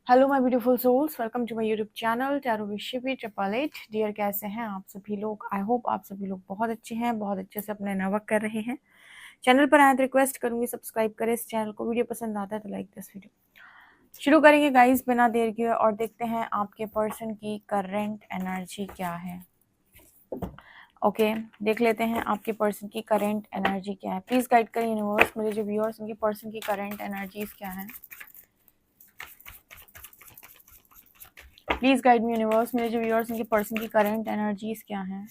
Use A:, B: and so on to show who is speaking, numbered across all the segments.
A: Hello my beautiful souls, welcome to my YouTube channel tarot with Shivi 888। Dear, कैसे हैं आप सभी लोग? आई होप आप सभी लोग बहुत अच्छे हैं, बहुत अच्छे से अपने वर्क कर रहे हैं। चैनल पर आए तो रिक्वेस्ट करूंगी सब्सक्राइब करें इस चैनल को। वीडियो पसंद आता है तो लाइक दिस वीडियो। शुरू करेंगे गाइस बिना देर किए और देखते हैं आपके पर्सन की करंट एनर्जी क्या है। ओके, देख लेते हैं आपके पर्सन की करंट एनर्जी क्या है। प्लीज गाइड करें यूनिवर्स, मेरे जो व्यूअर्स उनके पर्सन की करंट एनर्जीज क्या है। प्लीज गाइड मी यूनिवर्स, मेरे जो व्यूअर्स उनके पर्सन की करंट एनर्जीज क्या हैं।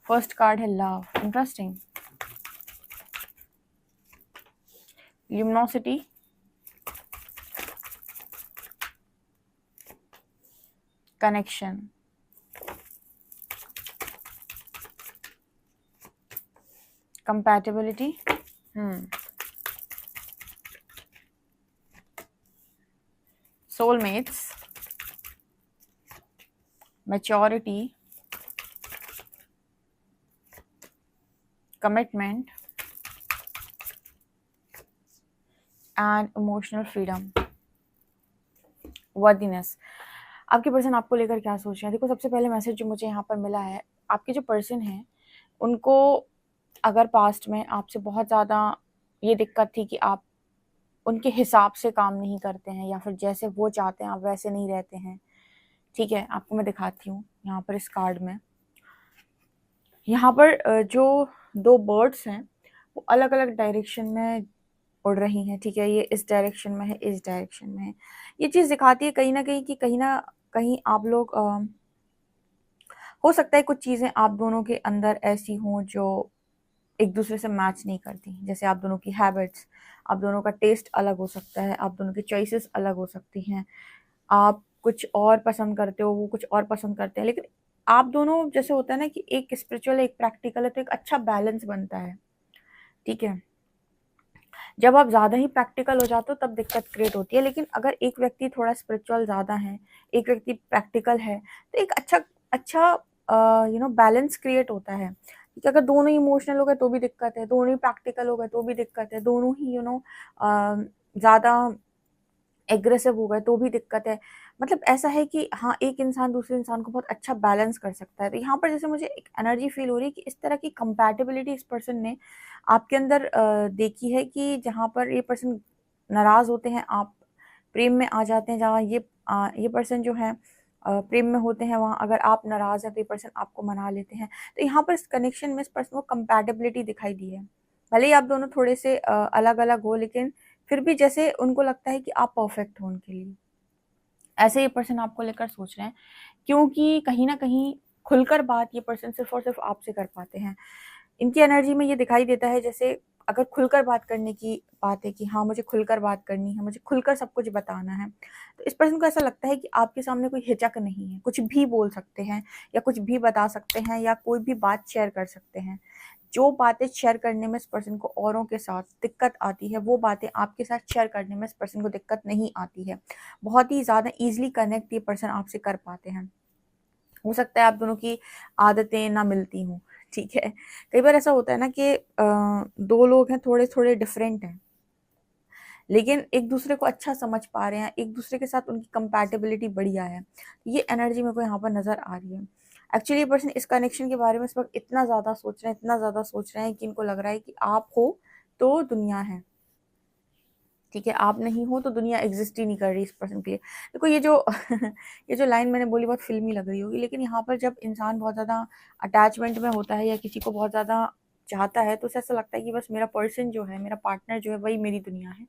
A: फर्स्ट कार्ड है love, interesting. Luminosity, connection, compatibility, soulmates, maturity, commitment and emotional freedom, worthiness. आपके पर्सन आपको लेकर क्या सोच रहे हैं? देखो, सबसे पहले मैसेज जो मुझे यहाँ पर मिला है, आपके जो पर्सन है उनको अगर पास्ट में आपसे बहुत ज़्यादा ये दिक्कत थी कि आप उनके हिसाब से काम नहीं करते हैं या फिर जैसे वो चाहते हैं आप वैसे नहीं रहते हैं। ठीक है, आपको मैं दिखाती हूँ यहाँ पर इस कार्ड में। यहाँ पर जो दो बर्ड्स हैं वो अलग अलग डायरेक्शन में उड़ रही हैं। ठीक है, ये इस डायरेक्शन में है, इस डायरेक्शन में है। ये चीज़ दिखाती है कहीं ना कहीं कि कहीं ना कहीं आप लोग हो सकता है कुछ चीज़ें आप दोनों के अंदर ऐसी हों जो एक दूसरे से मैच नहीं करती। जैसे आप दोनों की हैबिट्स, आप दोनों का टेस्ट अलग हो सकता है, आप दोनों की चॉइसेस अलग हो सकती हैं। आप कुछ और पसंद करते हो, वो कुछ और पसंद करते हैं, लेकिन आप दोनों जैसे होता है ना कि एक स्पिरिचुअल एक प्रैक्टिकल है तो एक अच्छा बैलेंस बनता है। ठीक है, जब आप ज़्यादा ही प्रैक्टिकल हो जाते हो तब दिक्कत क्रिएट होती है। लेकिन अगर एक व्यक्ति थोड़ा स्पिरिचुअल ज़्यादा है, एक व्यक्ति प्रैक्टिकल है, तो एक अच्छा अच्छा बैलेंस क्रिएट होता है। कि अगर दोनों ही इमोशनल हो गए तो भी दिक्कत है, दोनों ही प्रैक्टिकल हो गए तो भी दिक्कत है, दोनों ही ज़्यादा एग्रेसिव हो गए तो भी दिक्कत है। मतलब ऐसा है कि हाँ, एक इंसान दूसरे इंसान को बहुत अच्छा बैलेंस कर सकता है। तो यहाँ पर जैसे मुझे एक एनर्जी फील हो रही है कि इस तरह की कंपैटिबिलिटी इस पर्सन ने आपके अंदर देखी है कि जहाँ पर ये पर्सन नाराज़ होते हैं आप प्रेम में आ जाते हैं। जहाँ ये पर्सन जो है प्रेम में होते हैं, वहाँ अगर आप नाराज़ हैं तो ये पर्सन आपको मना लेते हैं। तो यहाँ पर इस कनेक्शन में इस पर्सन को कंपैटिबिलिटी दिखाई दी है। भले ही आप दोनों थोड़े से अलग अलग हो, लेकिन फिर भी जैसे उनको लगता है कि आप परफेक्ट हो उनके लिए, ऐसे ये पर्सन आपको लेकर सोच रहे हैं। क्योंकि कहीं ना कहीं खुलकर बात ये पर्सन सिर्फ और सिर्फ आपसे कर पाते हैं। इनकी एनर्जी में ये दिखाई देता है जैसे अगर खुलकर बात करने की बात है कि हाँ, मुझे खुलकर बात करनी है, मुझे खुलकर सब कुछ बताना है, तो इस पर्सन को ऐसा लगता है कि आपके सामने कोई हिचक नहीं है, कुछ भी बोल सकते हैं या कुछ भी बता सकते हैं या कोई भी बात शेयर कर सकते हैं। जो बातें शेयर करने में इस पर्सन को औरों के साथ दिक्कत आती है, वो बातें आपके साथ शेयर करने में इस पर्सन को दिक्कत नहीं आती है। बहुत ही ज़्यादा ईजिली कनेक्ट ये पर्सन आपसे कर पाते हैं। हो सकता है आप दोनों की आदतें ना मिलती हों। ठीक है, कई बार ऐसा होता है ना कि दो लोग हैं, थोड़े थोड़े डिफरेंट हैं, लेकिन एक दूसरे को अच्छा समझ पा रहे हैं, एक दूसरे के साथ उनकी कंपैटिबिलिटी बढ़िया है। ये एनर्जी मेरे को यहाँ पर नज़र आ रही है। एक्चुअली ये पर्सन इस कनेक्शन के बारे में इस वक्त इतना ज़्यादा सोच रहे हैं, इतना ज़्यादा सोच रहे हैं कि इनको लग रहा है कि आप हो तो दुनिया है। ठीक है, आप नहीं हो तो दुनिया एग्जिस्ट ही नहीं कर रही इस पर्सन के लिए। देखो, ये जो ये जो लाइन मैंने बोली बहुत फिल्मी लग रही होगी, लेकिन यहाँ पर जब इंसान बहुत ज़्यादा अटैचमेंट में होता है या किसी को बहुत ज़्यादा चाहता है तो उसे ऐसा लगता है कि बस मेरा पर्सन जो है, मेरा पार्टनर जो है, वही मेरी दुनिया है।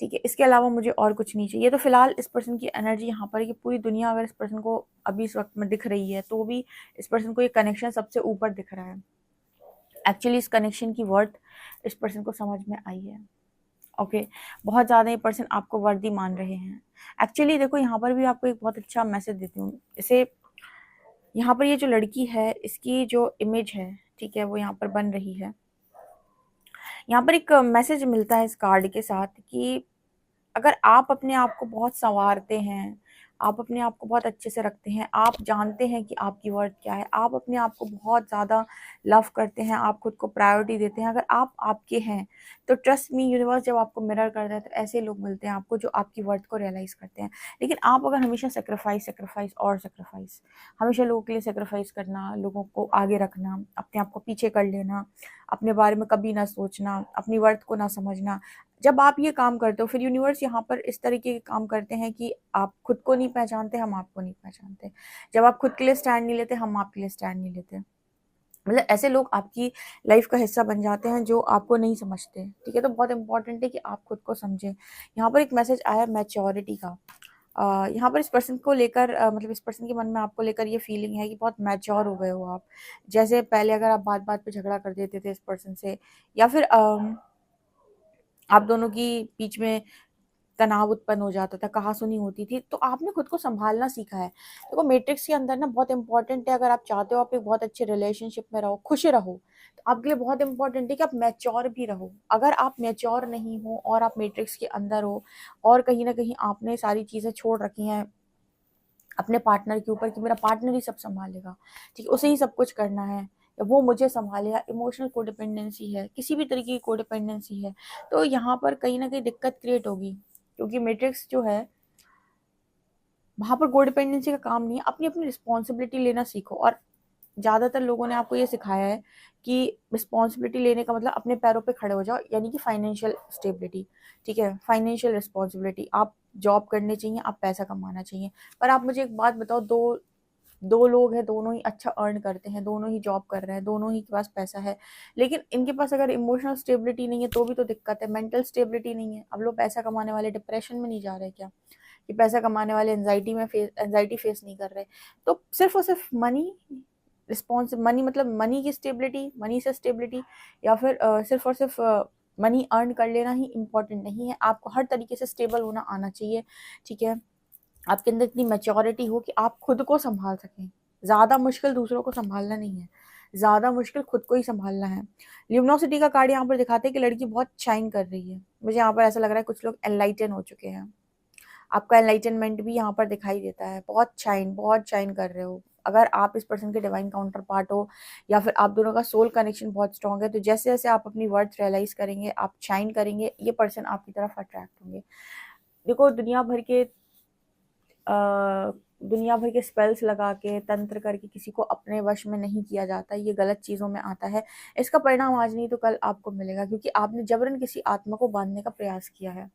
A: ठीक है, इसके अलावा मुझे और कुछ नहीं चाहिए। तो फिलहाल इस पर्सन की एनर्जी यहाँ पर है कि पूरी दुनिया अगर इस पर्सन को अभी इस वक्त में दिख रही है तो भी इस पर्सन को ये कनेक्शन सबसे ऊपर दिख रहा है। एक्चुअली इस कनेक्शन की वर्थ इस पर्सन को समझ में आई है। ओके, बहुत ज़्यादा ये पर्सन आपको वर्दी मान रहे हैं। एक्चुअली देखो, यहाँ पर भी आपको एक बहुत अच्छा मैसेज देती हूँ। इसे यहाँ पर ये जो लड़की है इसकी जो इमेज है, ठीक है, वो यहाँ पर बन रही है। यहाँ पर एक मैसेज मिलता है इस कार्ड के साथ कि अगर आप अपने आप को बहुत संवारते हैं, आप अपने आप को बहुत अच्छे से रखते हैं, आप जानते हैं कि आपकी वर्थ क्या है, आप अपने आप को बहुत ज़्यादा लव करते हैं, आप खुद को प्रायोरिटी देते हैं। अगर आप आपके हैं तो ट्रस्ट मी, यूनिवर्स जब आपको मिरर करता है तो ऐसे लोग मिलते हैं आपको जो आपकी वर्थ को रियलाइज़ करते हैं। लेकिन आप अगर हमेशा सेक्रीफाइस और सेक्रीफाइस, हमेशा लोगों के लिए सेक्रीफाइस करना, लोगों को आगे रखना, अपने आप को पीछे कर लेना, अपने बारे में कभी ना सोचना, अपनी वर्थ को ना समझना, जब आप ये काम करते हो फिर यूनिवर्स यहाँ पर इस तरीके के काम करते हैं कि आप खुद को नहीं पहचानते, हम आपको नहीं पहचानते। जब आप खुद के लिए स्टैंड नहीं लेते, हम आपके लिए स्टैंड नहीं लेते। मतलब ऐसे लोग आपकी लाइफ का हिस्सा बन जाते हैं जो आपको नहीं समझते, ठीक है। तो बहुत इंपॉर्टेंट है कि आप खुद को समझें। यहाँ पर एक मैसेज आया मैच्योरिटी का। यहाँ पर इस पर्सन को लेकर मतलब इस पर्सन के मन में आपको लेकर ये फीलिंग है कि बहुत मैच्योर हो गए हो आप। जैसे पहले अगर आप बात बात पे झगड़ा कर देते थे इस पर्सन से, या फिर आप दोनों की बीच में तनाव उत्पन्न हो जाता था, कहा-सुनी होती थी, तो आपने खुद को सँभालना सीखा है। देखो मैट्रिक्स के अंदर ना बहुत इम्पोर्टेंट है, अगर आप चाहते हो आप एक बहुत अच्छे रिलेशनशिप में रहो, खुश रहो, तो आपके लिए बहुत इम्पोर्टेंट है कि आप मैच्योर भी रहो। अगर आप मैच्योर नहीं हो और आप मैट्रिक्स के अंदर हो और कहीं न कहीं आपने सारी चीज़ें छोड़ रखी हैं अपने पार्टनर के ऊपर कि मेरा पार्टनर ही सब सँभालेगा, ठीक है, उसे ही सब कुछ करना है या वो मुझे सँभालेगा, इमोशनल कोडिपेंडेंसी है, किसी भी तरीके की कोडिपेंडेंसी है, तो यहाँ पर कहीं न कहीं दिक्कत क्रिएट होगी। क्योंकि मैट्रिक्स जो है, वहाँ पर कोडिपेंडेंसी का काम नहीं है, अपनी-अपनी रिस्पॉन्सिबिलिटी लेना सीखो। और ज़्यादातर लोगों ने आपको ये सिखाया है कि रिस्पॉन्सिबिलिटी लेने का मतलब अपने पैरों पे खड़े हो जाओ, यानी कि फाइनेंशियल स्टेबिलिटी, ठीक है, फाइनेंशियल रिस्पॉन्सिबिलिटी। आप जॉब करनी चाहिए, आप पैसा कमाना चाहिए। पर आप मुझे एक बात बताओ, दो दो लोग हैं, दोनों ही अच्छा अर्न करते हैं, दोनों ही जॉब कर रहे हैं, दोनों ही के पास पैसा है, लेकिन इनके पास अगर इमोशनल स्टेबिलिटी नहीं है तो भी तो दिक्कत है, मेंटल स्टेबिलिटी नहीं है। अब लोग पैसा कमाने वाले डिप्रेशन में नहीं जा रहे क्या? कि पैसा कमाने वाले एंजाइटी फेस नहीं कर रहे? तो सिर्फ और सिर्फ मनी मनी मतलब मनी की स्टेबिलिटी, मनी से स्टेबिलिटी, या फिर सिर्फ और सिर्फ मनी अर्न कर लेना ही इम्पोर्टेंट नहीं है। आपको हर तरीके से स्टेबल होना आना चाहिए, ठीक है। आपके अंदर इतनी मैच्योरिटी हो कि आप खुद को सँभाल सकें। ज़्यादा मुश्किल दूसरों को सँभालना नहीं है, ज़्यादा मुश्किल खुद को ही सँभालना है। ल्यूमिनोसिटी का कार्ड यहाँ पर दिखाते हैं कि लड़की बहुत शाइन कर रही है। मुझे यहाँ पर ऐसा लग रहा है कुछ लोग एनलाइटन हो चुके हैं। आपका एनलाइटनमेंट भी यहाँ पर दिखाई देता है। बहुत शाइन कर रहे हो। अगर आप इस पर्सन के डिवाइन काउंटर पार्ट हो या फिर आप दोनों का सोल कनेक्शन बहुत स्ट्रॉन्ग है, तो जैसे-जैसे आप अपनी वर्थ रियलाइज़ करेंगे, आप शाइन करेंगे, ये पर्सन आपकी तरफ अट्रैक्ट होंगे। देखो दुनिया भर के स्पेल्स लगा के, तंत्र करके किसी को अपने वश में नहीं किया जाता, ये गलत चीज़ों में आता है। इसका परिणाम आज नहीं तो कल आपको मिलेगा, क्योंकि आपने जबरन किसी आत्मा को बाँधने का प्रयास किया है,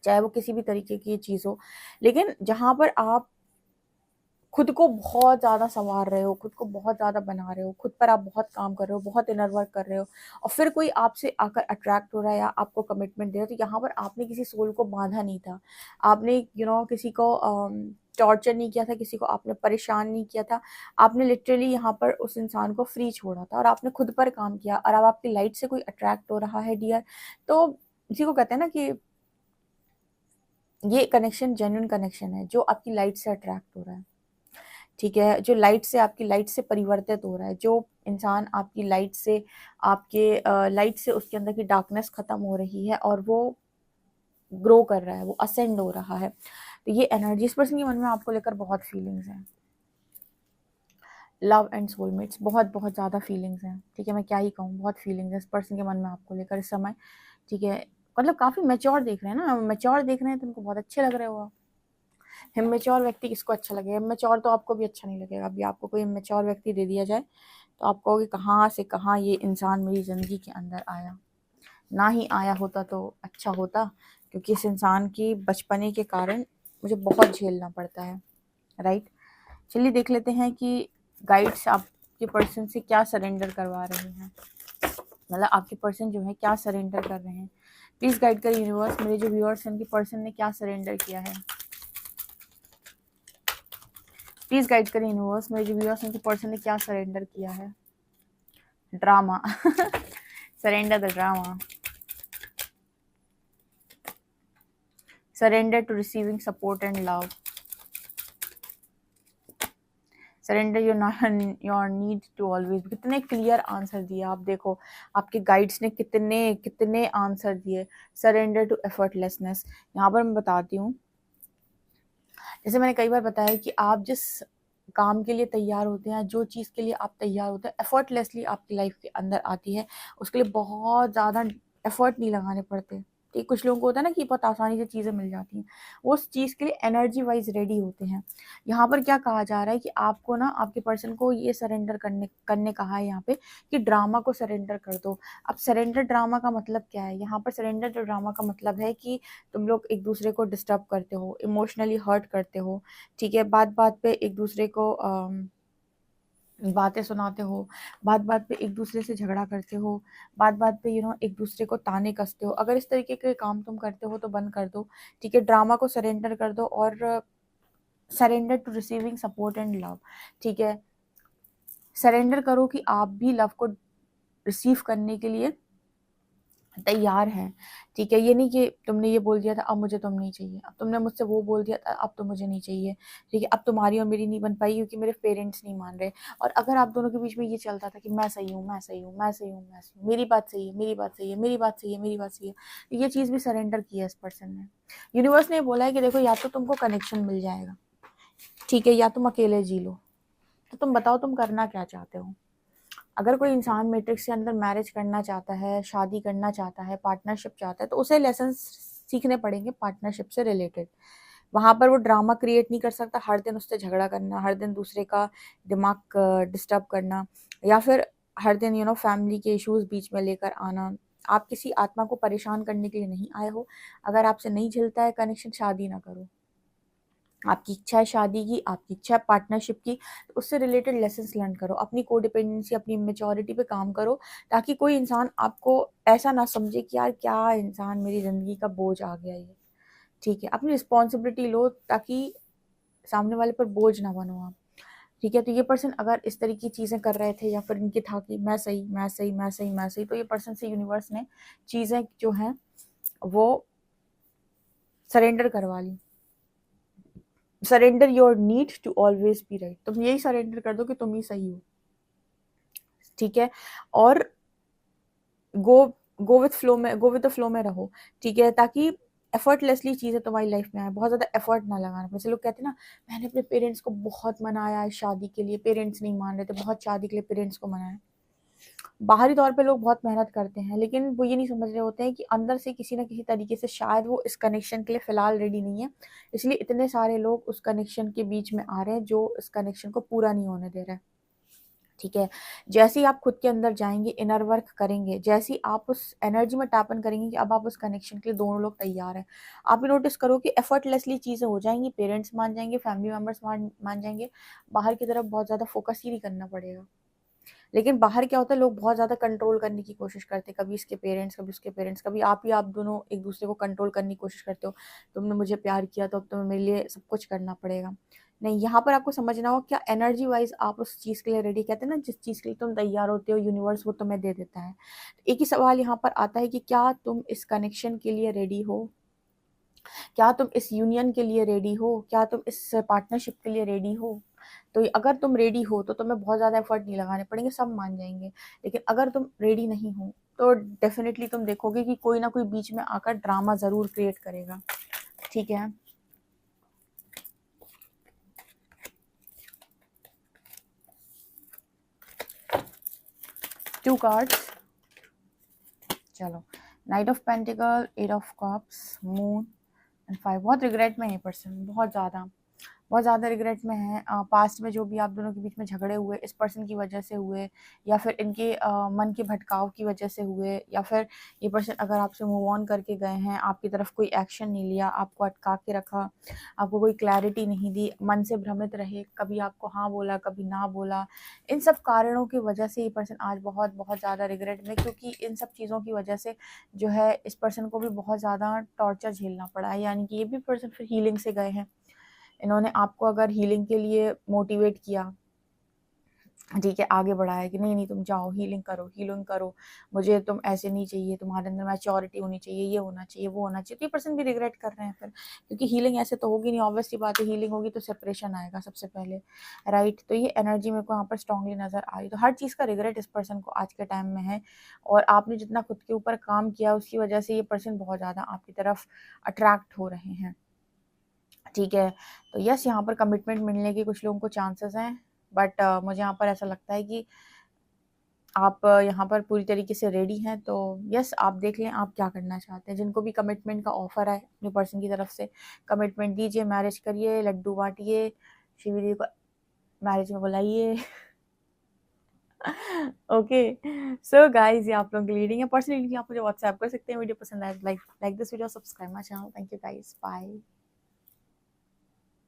A: चाहे वो किसी भी तरीके की चीज़ हो। लेकिन जहाँ पर आप खुद को बहुत ज़्यादा सँवार रहे हो, खुद को बहुत ज़्यादा बना रहे हो, खुद पर आप बहुत काम कर रहे हो, बहुत इनर वर्क कर रहे हो और फिर कोई आपसे आकर अट्रैक्ट हो रहा है या आपको कमिटमेंट दे रहा है, तो यहाँ पर आपने किसी सोल को बाँधा नहीं था। आपने किसी को टॉर्चर नहीं किया था, किसी को आपने परेशान नहीं किया था। आपने लिटरली यहाँ पर उस इंसान को फ्री छोड़ा था और आपने खुद पर काम किया। और अब आपकी लाइट से कोई अट्रैक्ट हो रहा है डियर, तो इसी को कहते हैं ना कि ये कनेक्शन जेन्युइन कनेक्शन है, जो आपकी लाइट से अट्रैक्ट हो रहा है। ठीक है, जो लाइट से आपकी लाइट से परिवर्तित हो रहा है, जो इंसान आपकी लाइट से लाइट से उसके अंदर की डार्कनेस खत्म हो रही है और वो ग्रो कर रहा है, वो असेंड हो रहा है। तो ये एनर्जी इस पर्सन के मन में आपको लेकर बहुत फीलिंग्स हैं। लव एंड सोलमेट्स, बहुत बहुत ज़्यादा फीलिंग्स हैं, ठीक है। मैं क्या ही कहूँ, बहुत फीलिंग्स हैं इस पर्सन के मन में आपको लेकर इस समय, ठीक है। मतलब काफ़ी मैच्योर देख रहे हैं ना, मैच्योर देख रहे हैं तो उनको बहुत अच्छे लग रहे हो आप। इमेच्योर व्यक्ति किसको अच्छा लगेगा? इमेच्योर तो आपको भी अच्छा नहीं लगेगा। अभी आपको कोई इमेच्योर व्यक्ति दे दिया जाए तो आप कहोगे कहाँ से कहाँ ये इंसान मेरी ज़िंदगी के अंदर आया। ना ही आया होता तो अच्छा होता, क्योंकि इस इंसान की बचपने के कारण मुझे बहुत झेलना पड़ता है, राइट। चलिए देख लेते हैं कि गाइड्स आपके पर्सन से क्या सरेंडर करवा रहे हैं, मतलब आपके पर्सन जो है क्या सरेंडर कर रहे हैं। प्लीज़ गाइड करिए यूनिवर्स, मेरे जो व्यूअर्स हैं उनके पर्सन ने क्या सरेंडर किया है। प्लीज़ गाइड करें यूनिवर्स, मेरे जो व्यूअर्स हैं उनके पर्सन ने क्या सरेंडर किया है। Drama surrender the drama, surrender to receiving support and love, surrender your need to always. कितने क्लियर आंसर दिए आप, देखो आपके गाइड्स ने कितने कितने आंसर दिए। सरेंडर टू एफर्टलेसनेस, यहाँ पर मैं बताती हूँ, जैसे मैंने कई बार बताया कि आप जिस काम के लिए तैयार होते हैं, जो चीज़ के लिए आप तैयार होते हैं, एफर्टलेसली आपकी लाइफ के अंदर आती है, उसके लिए बहुत ज़्यादा एफर्ट नहीं लगाने पड़ते। ठीक, कुछ लोगों को होता है ना कि बहुत आसानी से चीज़ें मिल जाती हैं, वो उस चीज़ के लिए एनर्जी वाइज रेडी होते हैं। यहाँ पर क्या कहा जा रहा है कि आपको ना आपके पर्सन को ये सरेंडर करने करने कहा है यहाँ पे कि ड्रामा को सरेंडर कर दो। अब सरेंडर ड्रामा का मतलब क्या है? यहाँ पर सरेंडर ड्रामा का मतलब है कि तुम लोग एक दूसरे को डिस्टर्ब करते हो, इमोशनली हर्ट करते हो, ठीक है, बात बात पे एक दूसरे को बातें सुनाते हो, बात बात पे एक दूसरे से झगड़ा करते हो, बात बात पे एक दूसरे को ताने कसते हो। अगर इस तरीके के काम तुम करते हो तो बंद कर दो, ठीक है, ड्रामा को सरेंडर कर दो और surrender to receiving support and love. ठीक है, सरेंडर करो कि आप भी लव को रिसीव करने के लिए तैयार हैं। ठीक है, ये नहीं कि तुमने ये बोल दिया था अब मुझे तुम नहीं चाहिए, अब तुमने मुझसे वो बोल दिया था अब तो मुझे नहीं चाहिए। ठीक है, अब तुम्हारी और मेरी नहीं बन पाई क्योंकि मेरे पेरेंट्स नहीं मान रहे। और अगर आप दोनों के बीच में ये चलता था कि मैं सही हूँ, मैं सही हूँ, मैं सही हूँ, मैं सही हूँ, मेरी बात सही है, मेरी बात सही है, मेरी बात सही है, मेरी बात सही है, तो ये चीज़ भी सरेंडर की है इस पर्सन ने। यूनिवर्स ने बोला है कि देखो या तो तुमको कनेक्शन मिल जाएगा, ठीक है, या तुम अकेले जी लो, तो तुम बताओ तुम करना क्या चाहते हो। अगर कोई इंसान मैट्रिक्स के अंदर मैरिज करना चाहता है, शादी करना चाहता है, पार्टनरशिप चाहता है, तो उसे लेसन सीखने पड़ेंगे पार्टनरशिप से रिलेटेड। वहाँ पर वो ड्रामा क्रिएट नहीं कर सकता, हर दिन उससे झगड़ा करना, हर दिन दूसरे का दिमाग डिस्टर्ब करना, या फिर हर दिन फैमिली के इश्यूज बीच में लेकर आना। आप किसी आत्मा को परेशान करने के लिए नहीं आए हो। अगर आपसे नहीं झिलता है कनेक्शन, शादी ना करो। आपकी इच्छा है शादी की, आपकी इच्छा है पार्टनरशिप की, तो उससे रिलेटेड लेसन्स लर्न करो, अपनी कोडिपेंडेंसी, अपनी मेच्योरिटी पे काम करो, ताकि कोई इंसान आपको ऐसा ना समझे कि यार क्या इंसान मेरी ज़िंदगी का बोझ आ गया ये। ठीक है, अपनी रिस्पॉन्सिबिलिटी लो ताकि सामने वाले पर बोझ ना बनो आप। ठीक है, तो ये पर्सन अगर इस तरह की चीज़ें कर रहे थे या फिर इनकी था कि मैं सही, मैं सही, मैं सही, मैं सही, तो ये पर्सन से यूनिवर्स ने चीज़ें जो हैं वो सरेंडर करवा ली। Surrender your need to always be right. तुम यही सरेंडर कर दो कि तुम ही सही हो। ठीक है, और गो गो विथ फ्लो में, गो विथ द फ्लो में रहो। ठीक है, ताकि एफर्टलेसली चीज़ें तुम्हारी लाइफ में आए, बहुत ज़्यादा एफर्ट ना लगाना। जैसे लोग कहते हैं ना, मैंने अपने पेरेंट्स को बहुत मनाया है शादी के लिए, पेरेंट्स नहीं मान रहे थे, बहुत शादी के लिए पेरेंट्स को मनाया। बाहरी तौर पे लोग बहुत मेहनत करते हैं, लेकिन वो ये नहीं समझ रहे होते हैं कि अंदर से किसी ना किसी तरीके से शायद वो इस कनेक्शन के लिए फ़िलहाल रेडी नहीं है। इसलिए इतने सारे लोग उस कनेक्शन के बीच में आ रहे हैं जो इस कनेक्शन को पूरा नहीं होने दे रहे हैं। ठीक है, जैसे ही आप खुद के अंदर जाएँगे, इनर वर्क करेंगे, जैसे ही आप उस एनर्जी में टैप इन करेंगे कि अब आप उस कनेक्शन के लिए दोनों लोग तैयार हैं, आप भी नोटिस करो कि एफर्टलेसली चीज़ें हो जाएँगी, पेरेंट्स मान जाएँगे, फैमिली मेंबर्स मान मान जाएँगे, बाहर की तरफ बहुत ज़्यादा फोकस ही नहीं करना पड़ेगा। लेकिन बाहर क्या होता है, लोग बहुत ज़्यादा कंट्रोल करने की कोशिश करते हैं, कभी इसके पेरेंट्स, कभी उसके पेरेंट्स, कभी आप ही आप दोनों एक दूसरे को कंट्रोल करने की कोशिश करते हो। तुमने मुझे प्यार किया तो अब तुम्हें मेरे लिए सब कुछ करना पड़ेगा। नहीं, यहाँ पर आपको समझना होगा क्या एनर्जी वाइज आप उस चीज़ के लिए रेडी, कहते हैं ना जिस चीज़ के लिए तुम तैयार होते हो यूनिवर्स वो तुम्हें दे देता है। एक ही सवाल यहाँ पर आता है कि क्या तुम इस कनेक्शन के लिए रेडी हो? क्या तुम इस यूनियन के लिए रेडी हो? क्या तुम इस पार्टनरशिप के लिए रेडी हो? तो अगर तुम रेडी हो तो तुम्हें बहुत ज़्यादा एफर्ट नहीं लगाने पड़ेंगे, सब मान जाएंगे। लेकिन अगर तुम रेडी नहीं हो तो डेफिनेटली तुम देखोगे कि कोई ना कोई बीच में आकर ड्रामा ज़रूर क्रिएट करेगा। ठीक है, टू कार्ड्स। चलो, knight of pentacles, eight of cups, moon and five. बहुत रिग्रेट में है पर्सन, बहुत ज़्यादा रिग्रेट में है। पास्ट में जो भी आप दोनों के बीच में झगड़े हुए इस पर्सन की वजह से हुए, या फिर इनके मन के भटकाव की वजह से हुए, या फिर ये पर्सन अगर आपसे मूव ऑन करके गए हैं, आपकी तरफ कोई एक्शन नहीं लिया, आपको अटका के रखा, आपको कोई क्लैरिटी नहीं दी, मन से भ्रमित रहे, कभी आपको हाँ बोला कभी ना बोला, इन सब कारणों की वजह से ये पर्सन आज बहुत बहुत ज़्यादा रिग्रेट में, क्योंकि इन सब चीज़ों की वजह से जो है इस पर्सन को भी बहुत ज़्यादा टॉर्चर झेलना पड़ा है। यानी कि ये भी पर्सन फिर हीलिंग से गए हैं। इन्होंने आपको अगर हीलिंग के लिए मोटिवेट किया, ठीक है, आगे बढ़ाया कि नहीं नहीं तुम जाओ हीलिंग करो, हीलिंग करो, मुझे तुम ऐसे नहीं चाहिए, तुम्हारे अंदर मैच्योरिटी होनी चाहिए, ये होना चाहिए, वो होना चाहिए, तो ये पर्सन भी रिग्रेट कर रहे हैं फिर, क्योंकि हीलिंग ऐसे तो होगी नहीं, ऑब्वियस सी बात है, हीलिंग होगी तो सेपरेशन आएगा सबसे पहले, राइट। तो ये एनर्जी मेरे को यहाँ पर स्ट्रांगली नजर आ रही, तो हर चीज़ का रिग्रेट इस पर्सन को आज के टाइम में है। और आपने जितना खुद के ऊपर काम किया उसकी वजह से ये पर्सन बहुत ज़्यादा आपकी तरफ अट्रैक्ट हो रहे हैं। ठीक है। तो यस, यहाँ पर कमिटमेंट मिलने के कुछ लोगों को चांसेस हैं, बट मुझे यहाँ पर ऐसा लगता है कि आप यहाँ पर पूरी तरीके से रेडी हैं। तो यस, आप देख लें आप क्या करना चाहते हैं। जिनको भी कमिटमेंट का ऑफर है अपने पर्सन की तरफ से, कमिटमेंट दीजिए, मैरिज करिए, लड्डू बांटिए, शिवजी को मैरिज में बुलाइए। ओके, सो गाइज, ये आप लोगों की रीडिंग है। पर्सनली आप मुझे व्हाट्सएप कर सकते हैं। वीडियो पसंद आए like this video, subscribe my channel. Thank you guys, bye.